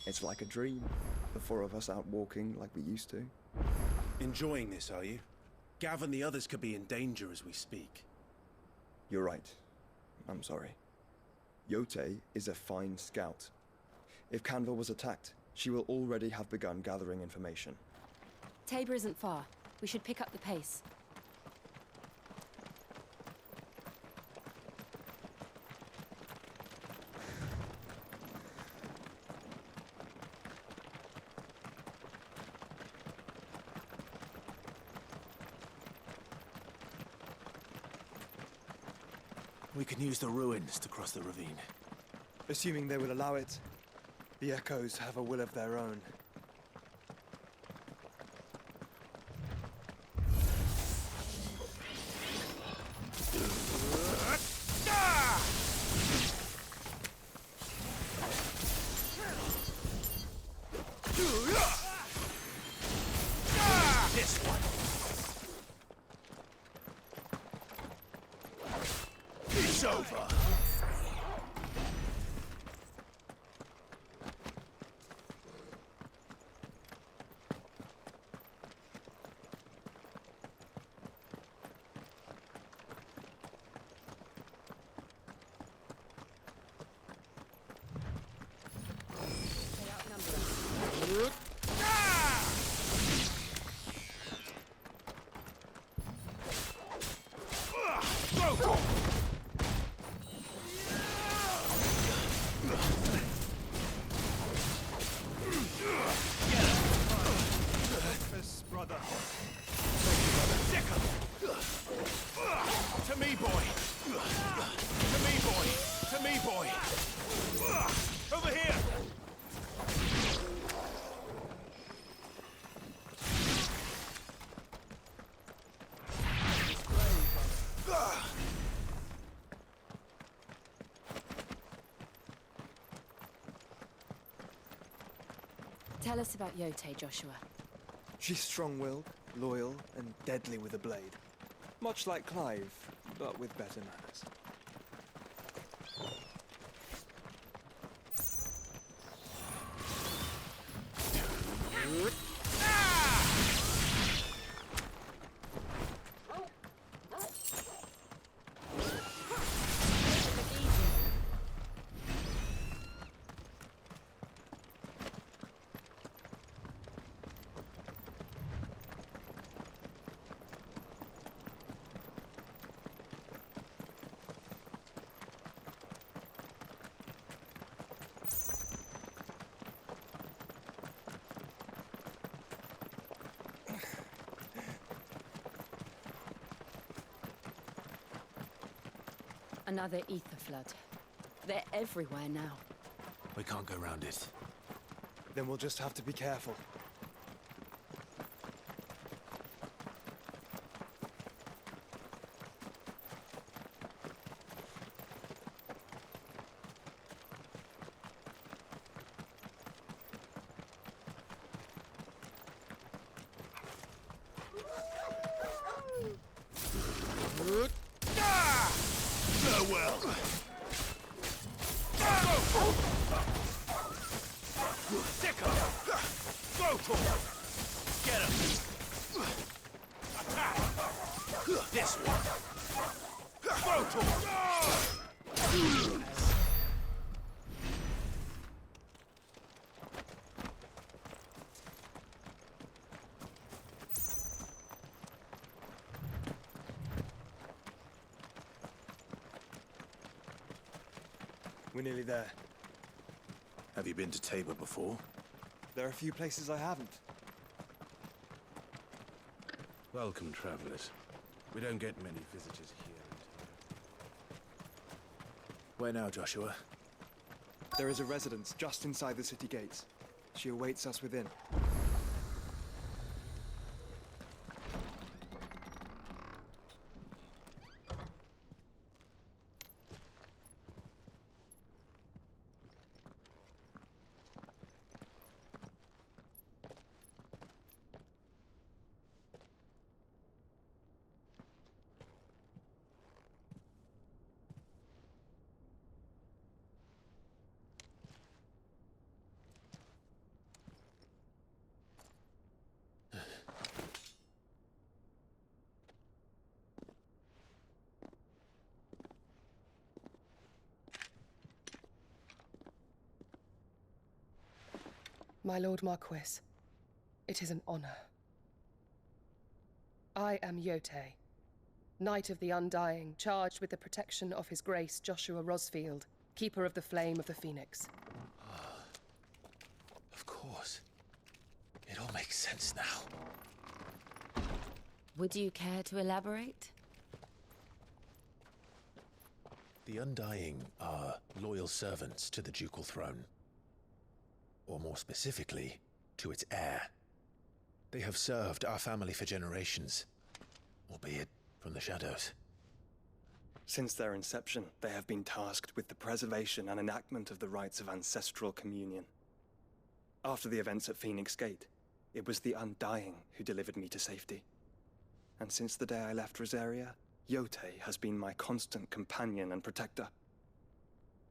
It's like a dream. The four of us out walking like we used to. Enjoying this, are you? Gav and the others could be in danger as we speak. You're right. I'm sorry. Yote is a fine scout. If Canville was attacked, she will already have begun gathering information. Tabor isn't far. We should pick up the pace. We can use the ruins to cross the ravine. Assuming they will allow it, the Echoes have a will of their own. This one. It's over. To me, boy! To me, boy! To me, boy! Over here! Tell us about Yote, Joshua. She's strong-willed, loyal, and deadly with a blade. Much like Clive, but with better manners. Another ether flood. They're everywhere now. We can't go round it. Then we'll just have to be careful. Farewell! Sick him! Go for him! Get him! Attack! This one! Go to him! We're nearly there. Have you been to Tabor before? There are a few places I haven't. Welcome, travelers. We don't get many visitors here. Where now, Joshua? There is a residence just inside the city gates. She awaits us within. My Lord Marquis, it is an honor. I am Yotei, Knight of the Undying, charged with the protection of His Grace Joshua Rosfield, Keeper of the Flame of the Phoenix. Of course. It all makes sense now. Would you care to elaborate? The Undying are loyal servants to the ducal throne. Or more specifically, to its heir. They have served our family for generations, albeit from the shadows. Since their inception, they have been tasked with the preservation and enactment of the rites of ancestral communion. After the events at Phoenix Gate, it was the Undying who delivered me to safety. And since the day I left Rosaria, Yotei has been my constant companion and protector.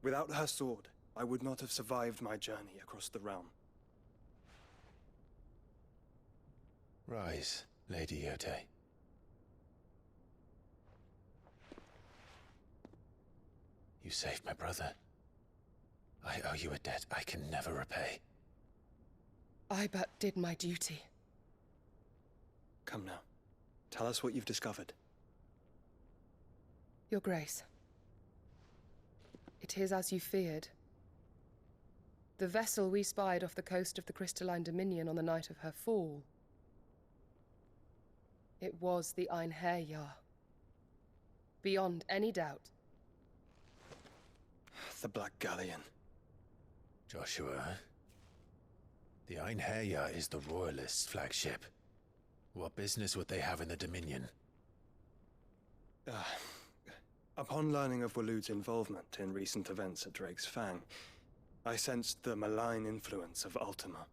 Without her sword, I would not have survived my journey across the realm. Rise, Lady Yotei. You saved my brother. I owe you a debt I can never repay. I but did my duty. Come now. Tell us what you've discovered. Your Grace. It is as you feared. The vessel we spied off the coast of the Crystalline Dominion on the night of her fall. It was the Einherjar. Beyond any doubt. The Black Galleon. Joshua, the Einherjar is the Royalists' flagship. What business would they have in the Dominion? Upon learning of Waloed's involvement in recent events at Drake's Fang, I sensed the malign influence of Ultima,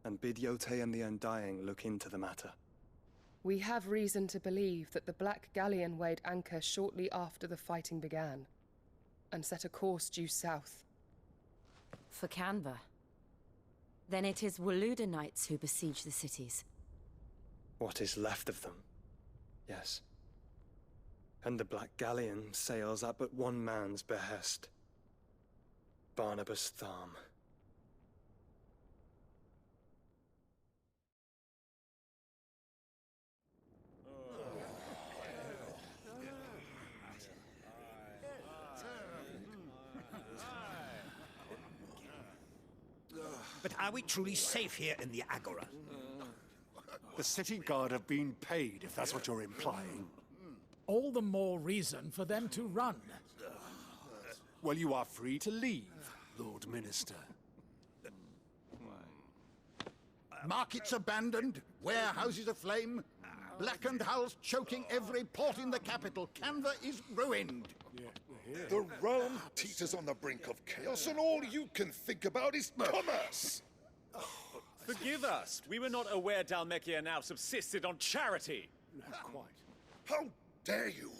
and bid Yotei and the Undying look into the matter. We have reason to believe that the Black Galleon weighed anchor shortly after the fighting began, and set a course due south. For Canva. Then it is Waloed knights who besiege the cities. What is left of them, yes. And the Black Galleon sails at but one man's behest. Barnabas Tharm. But are we truly safe here in the Agora? The city guard have been paid, if that's what you're implying. All the more reason for them to run. Well, you are free to leave, Lord Minister. Markets abandoned, warehouses aflame, blackened hulls choking every port in the capital. Canva is ruined. The realm teeters on the brink of chaos, and all you can think about is commerce! Forgive us. We were not aware Dhalmekia now subsisted on charity. Not quite. How dare you!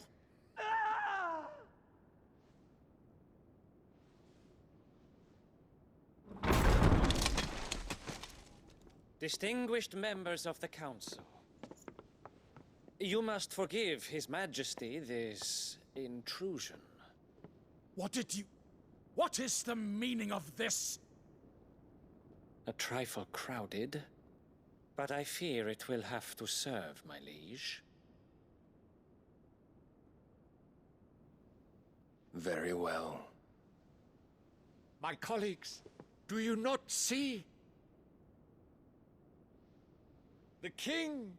Distinguished members of the Council, you must forgive His Majesty this intrusion. What is the meaning of this? A trifle crowded, but I fear it will have to serve, my liege. Very well. My colleagues, do you not see? The king!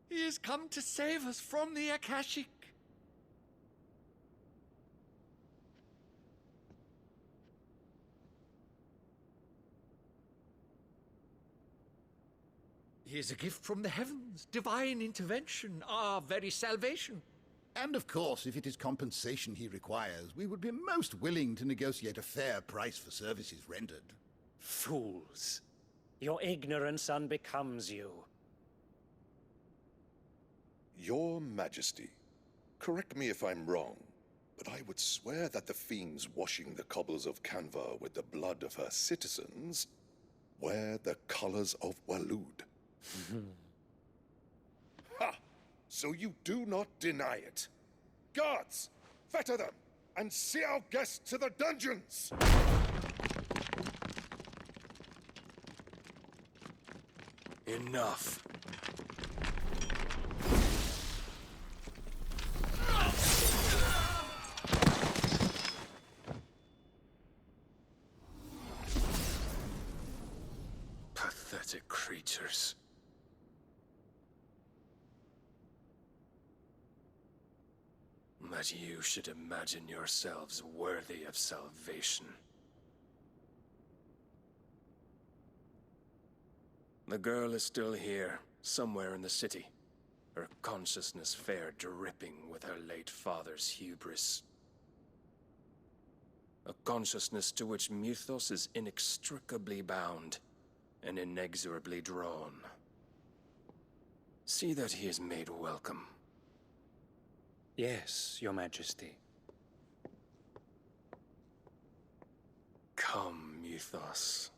He has come to save us from the Akashic. He is a gift from the heavens, divine intervention, our very salvation. And of course, if it is compensation he requires, we would be most willing to negotiate a fair price for services rendered. Fools! Your ignorance unbecomes you. Your Majesty, correct me if I'm wrong, but I would swear that the fiends washing the cobbles of Canva with the blood of her citizens wear the colors of Waloed. Ha! So you do not deny it. Guards, fetter them, and see our guests to the dungeons! Enough. Pathetic creatures. That you should imagine yourselves worthy of salvation. The girl is still here, somewhere in the city. Her consciousness fair dripping with her late father's hubris. A consciousness to which Mythos is inextricably bound and inexorably drawn. See that he is made welcome. Yes, Your Majesty. Come, Mythos.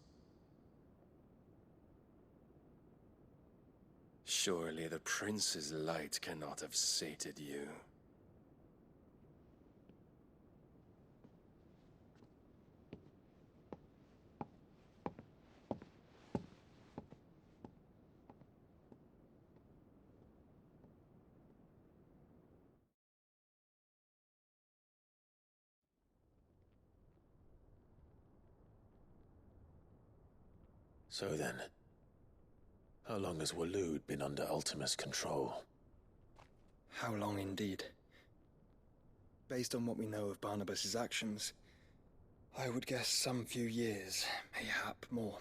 Surely the prince's light cannot have sated you. So then, how long has Waloed been under Ultima's control? How long indeed? Based on what we know of Barnabas's actions, I would guess some few years, mayhap more.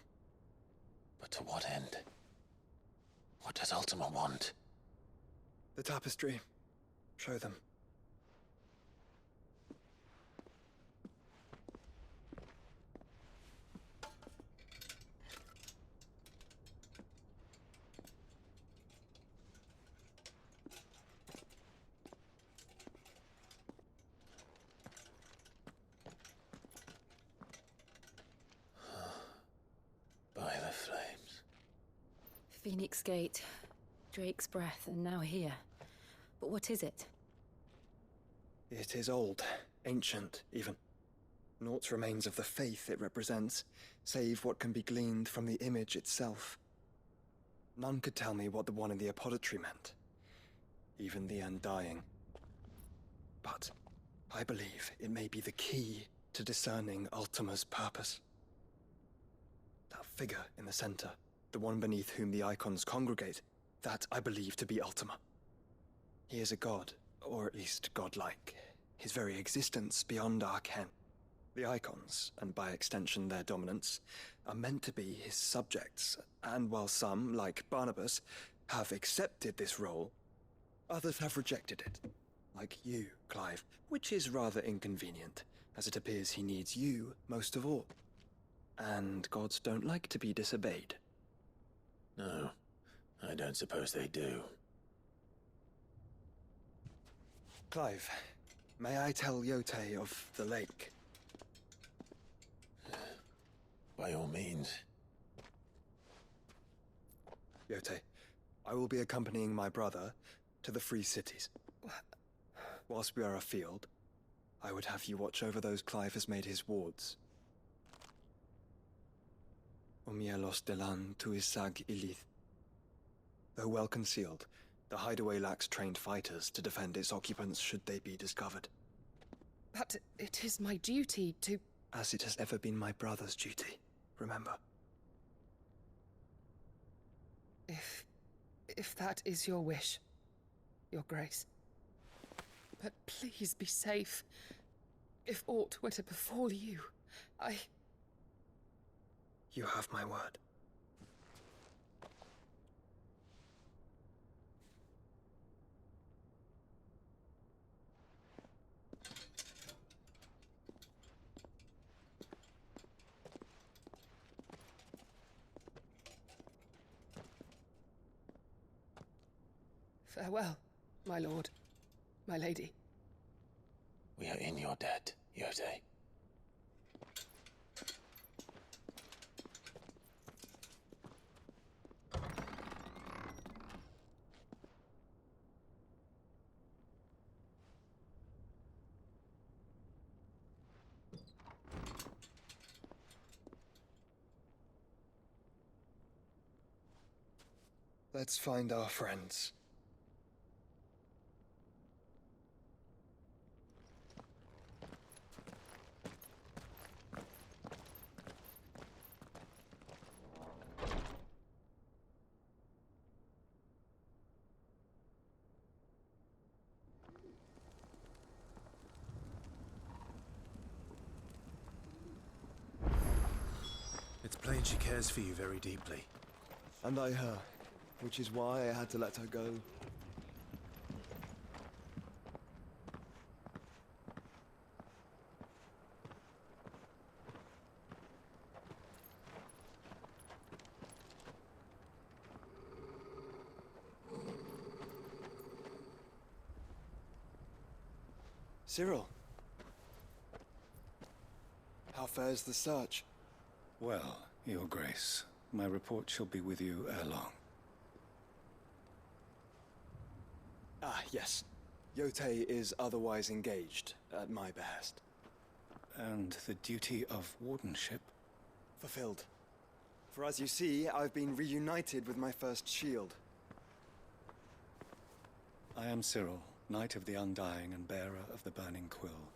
But to what end? What does Ultima want? The tapestry. Show them. By the flames. Phoenix Gate, Drake's Breath, and now here. But what is it? It is old, ancient, even. Naught remains of the faith it represents, save what can be gleaned from the image itself. None could tell me what the one in the apothecary meant. Even the Undying. But I believe it may be the key to discerning Ultima's purpose. That figure in the center, the one beneath whom the icons congregate, that I believe to be Ultima. He is a god, or at least godlike. His very existence beyond our ken. The icons, and by extension their dominance, are meant to be his subjects, and while some, like Barnabas, have accepted this role, others have rejected it. Like you, Clive, which is rather inconvenient, as it appears he needs you most of all. And gods don't like to be disobeyed. No, I don't suppose they do. Clive, may I tell Yote of the lake? By all means. Yote, I will be accompanying my brother to the Free Cities. Whilst we are afield, I would have you watch over those Clive has made his wards. Omielos delan tuisag ilith. Though well concealed, the hideaway lacks trained fighters to defend its occupants should they be discovered. But it is my duty to... As it has ever been my brother's duty, remember. If that is your wish, Your Grace. But please be safe. If aught were to befall you, You have my word. Farewell, my lord, my lady. We are in your debt, Yote. Let's find our friends. It's plain she cares for you very deeply. And I her, which is why I had to let her go. Cyril. How fares the search? Well, Your Grace, my report shall be with you ere long. Ah, yes. Yotei is otherwise engaged, at my behest. And the duty of wardenship? Fulfilled. For as you see, I've been reunited with my first shield. I am Cyril, Knight of the Undying and bearer of the Burning Quill,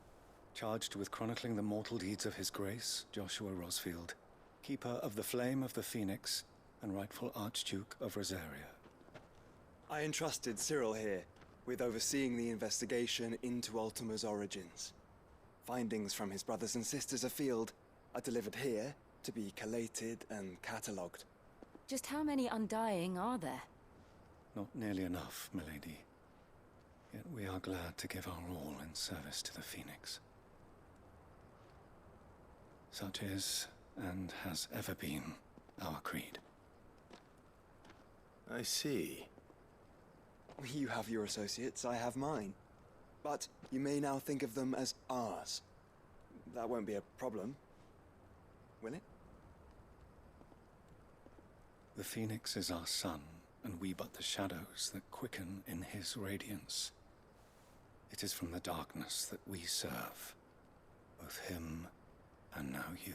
charged with chronicling the mortal deeds of His Grace, Joshua Rosfield, Keeper of the Flame of the Phoenix, and rightful Archduke of Rosaria. I entrusted Cyril here with overseeing the investigation into Ultima's origins. Findings from his brothers and sisters afield are delivered here to be collated and catalogued. Just how many Undying are there? Not nearly enough, milady. Yet we are glad to give our all in service to the Phoenix. Such is, and has ever been, our creed. I see. You have your associates, I have mine. But you may now think of them as ours. That won't be a problem, will it? The Phoenix is our sun, and we but the shadows that quicken in his radiance. It is from the darkness that we serve, both him and now you.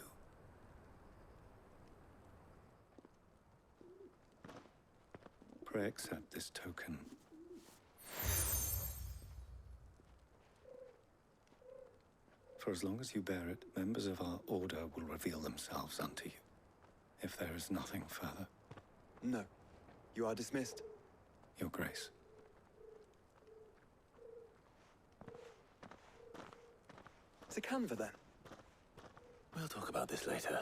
Pray accept this token. For as long as you bear it, members of our order will reveal themselves unto you, if there is nothing further. No. You are dismissed. Your Grace. To Canva, then. We'll talk about this later.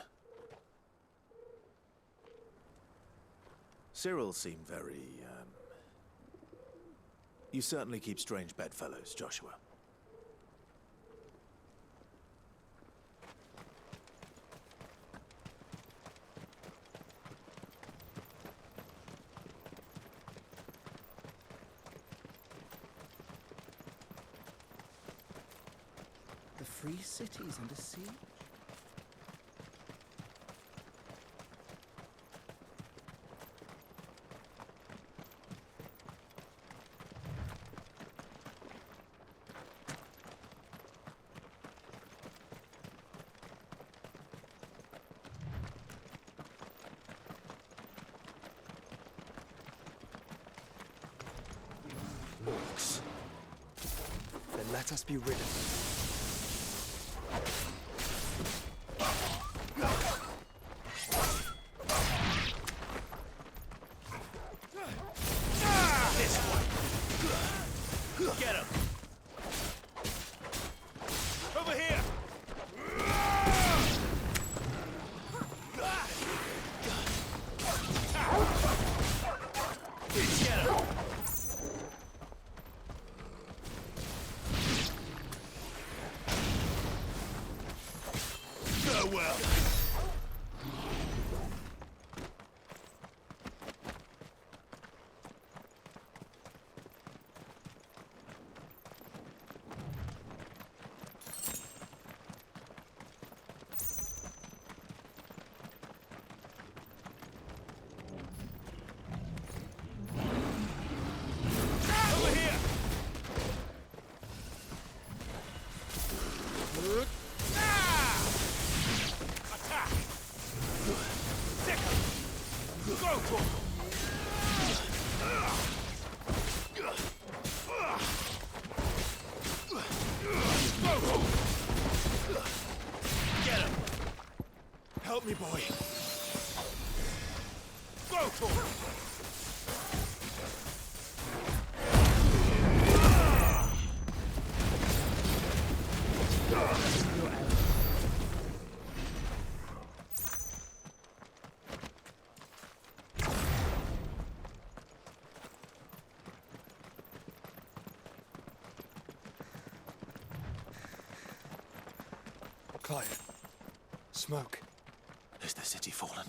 Cyril seemed very, You certainly keep strange bedfellows, Joshua. The free cities under siege? Orcs. Then let us be rid of them. Get him! Over here! Get him! Farewell! me, boy. Go for it! Clive. Smoke. Is the city fallen?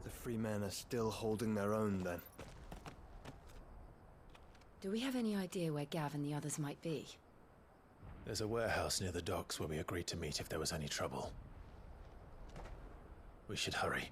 The free men are still holding their own, then. Do we have any idea where Gav and the others might be? There's a warehouse near the docks where we agreed to meet if there was any trouble. We should hurry.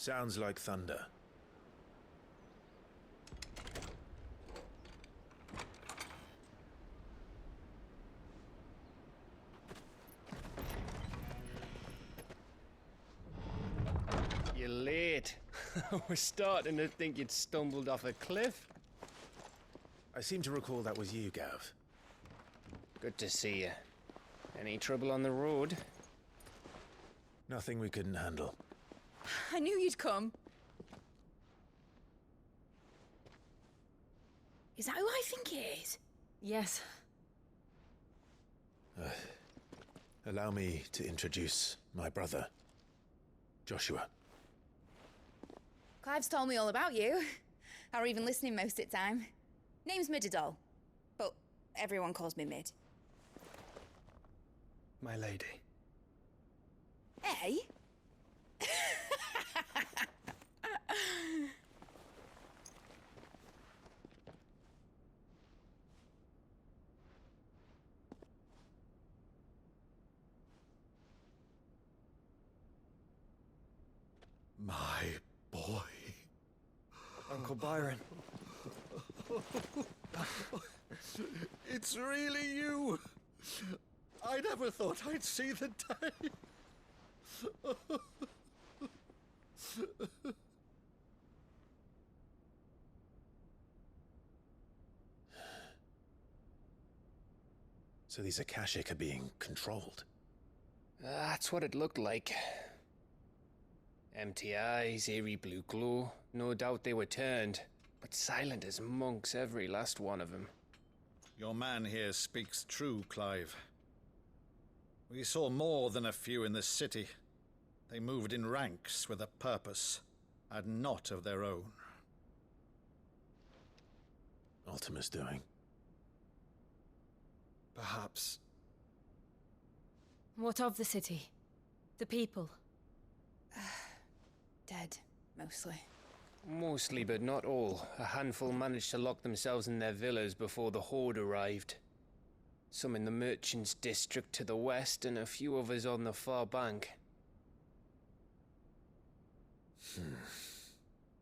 Sounds like thunder. You're late. We're starting to think you'd stumbled off a cliff. I seem to recall that was you, Gav. Good to see you. Any trouble on the road? Nothing we couldn't handle. I knew you'd come. Is that who I think it is? Yes. Allow me to introduce my brother, Joshua. Clive's told me all about you. Or even listening most of the time. Name's Midadol, but everyone calls me Mid. My lady. Eh? My boy. Uncle Byron. It's really you. I never thought I'd see the day. So these Akashic are being controlled? That's what it looked like. Empty eyes, eerie blue glow. No doubt they were turned, but silent as monks, every last one of them. Your man here speaks true, Clive. We saw more than a few in this city. They moved in ranks with a purpose, and not of their own. Ultima's doing. Perhaps. What of the city? The people? Dead, mostly. Mostly, but not all. A handful managed to lock themselves in their villas before the Horde arrived. Some in the Merchants' District to the west, and a few others on the far bank.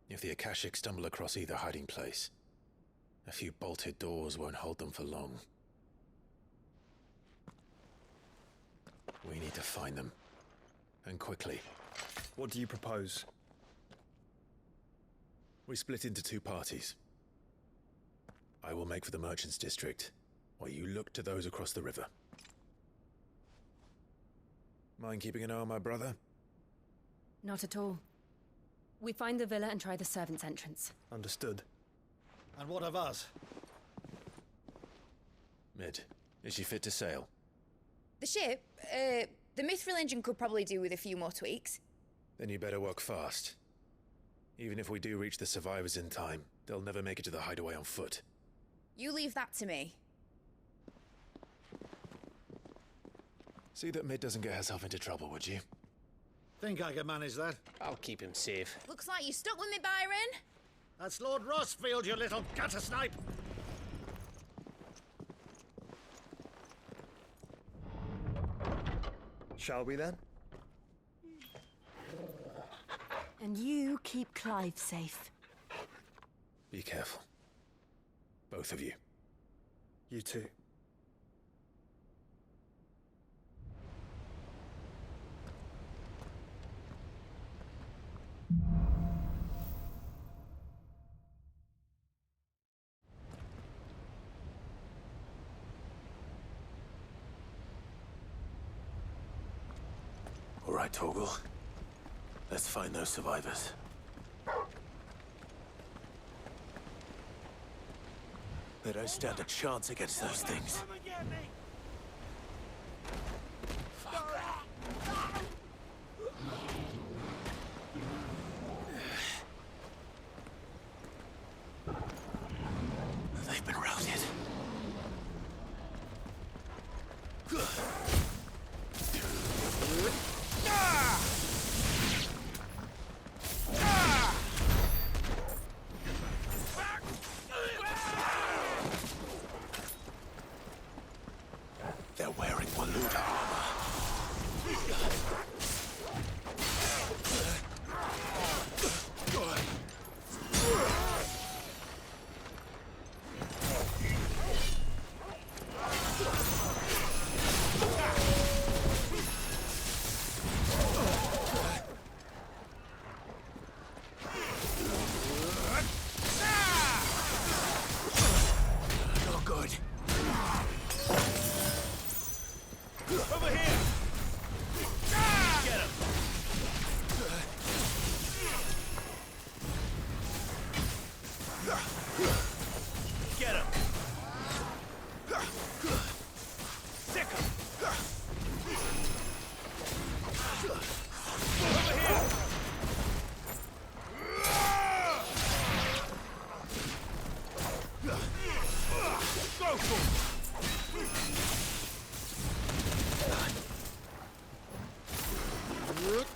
If the Akashic stumble across either hiding place, a few bolted doors won't hold them for long. We need to find them. And quickly. What do you propose? We split into two parties. I will make for the Merchants' District, while you look to those across the river. Mind keeping an eye on my brother? Not at all. We find the villa and try the servants' entrance. Understood. And what of us? Mid, is she fit to sail? The ship, the Mithril engine could probably do with a few more tweaks. Then you better work fast. Even if we do reach the survivors in time, they'll never make it to the hideaway on foot. You leave that to me. See that Mid doesn't get herself into trouble, would you? Think I can manage that? I'll keep him safe. Looks like you stuck with me, Byron. That's Lord Rossfield, you little gutter snipe! Shall we then? And you keep Clive safe. Be careful. Both of you. You too. All right, Torgal. Let's find those survivors. They don't stand a chance against those things. They've been routed. They're wearing Waluda armor. Not good. Over here! Get him! Get him! Sick him! Over here! Go for it!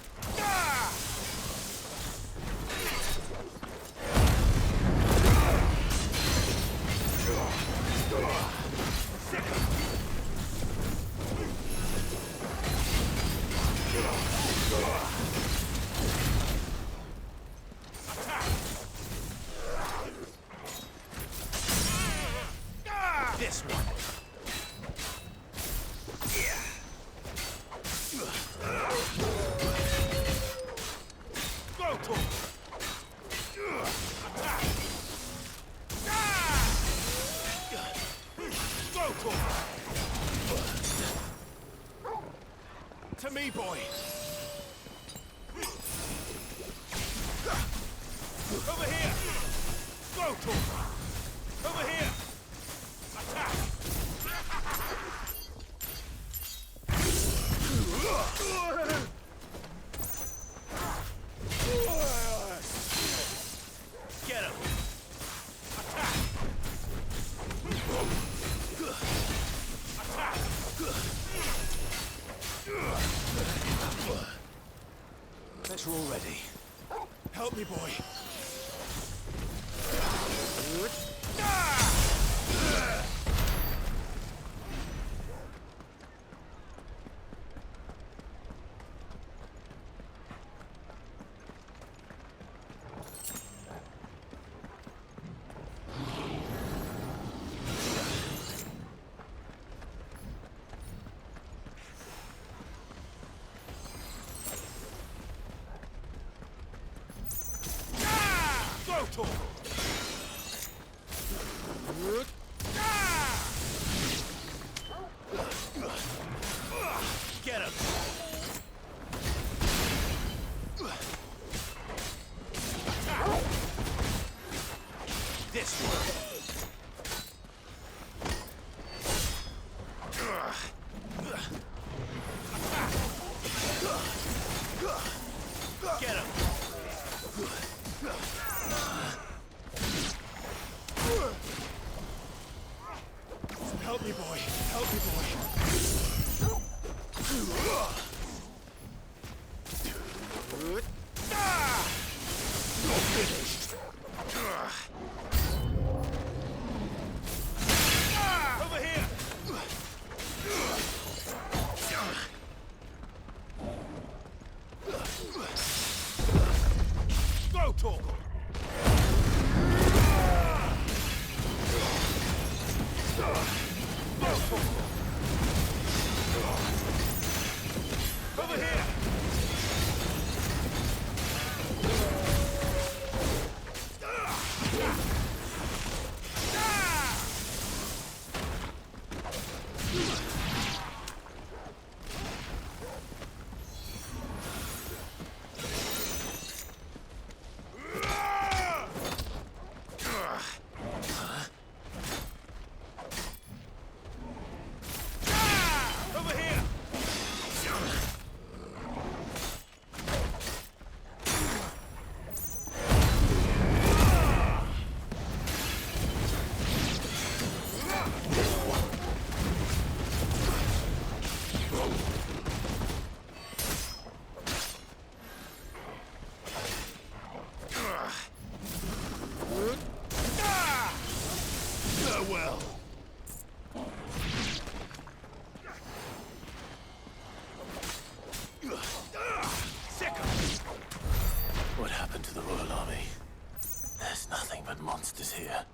This one. Go to him. Attack. Go to him. To me, boy. Over here. Go to him. Over here. Attack. Get him! Attack! Attack! Bet you're all ready. Help me, boy. Go to him! Get him! Attack! This one! You're finished. Over here! Go, Torgal! Over here! Over here! Farewell. What happened to the Royal Army? There's nothing but monsters here.